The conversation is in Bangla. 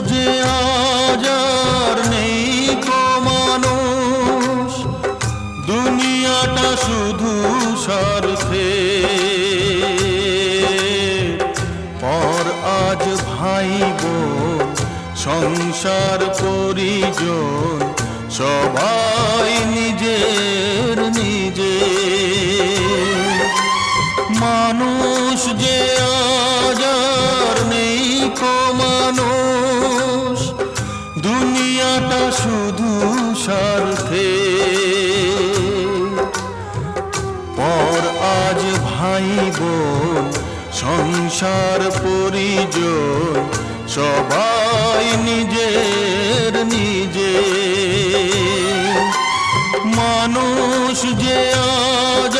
যে আজ আর নেই কো মানুষ, দুনিয়াটা শুধু স্বার্থে। পর আজ ভাই বোন সংসার পরিজন সবাই নিজের নিজে। মানুষ যে আজ আর নেই কো মানুষ, দুনিয়াটা শুধু স্বার্থে। পর আজ ভাই বোন সংসার পরিজন সবাই নিজের নিজে। মানুষ যে আজ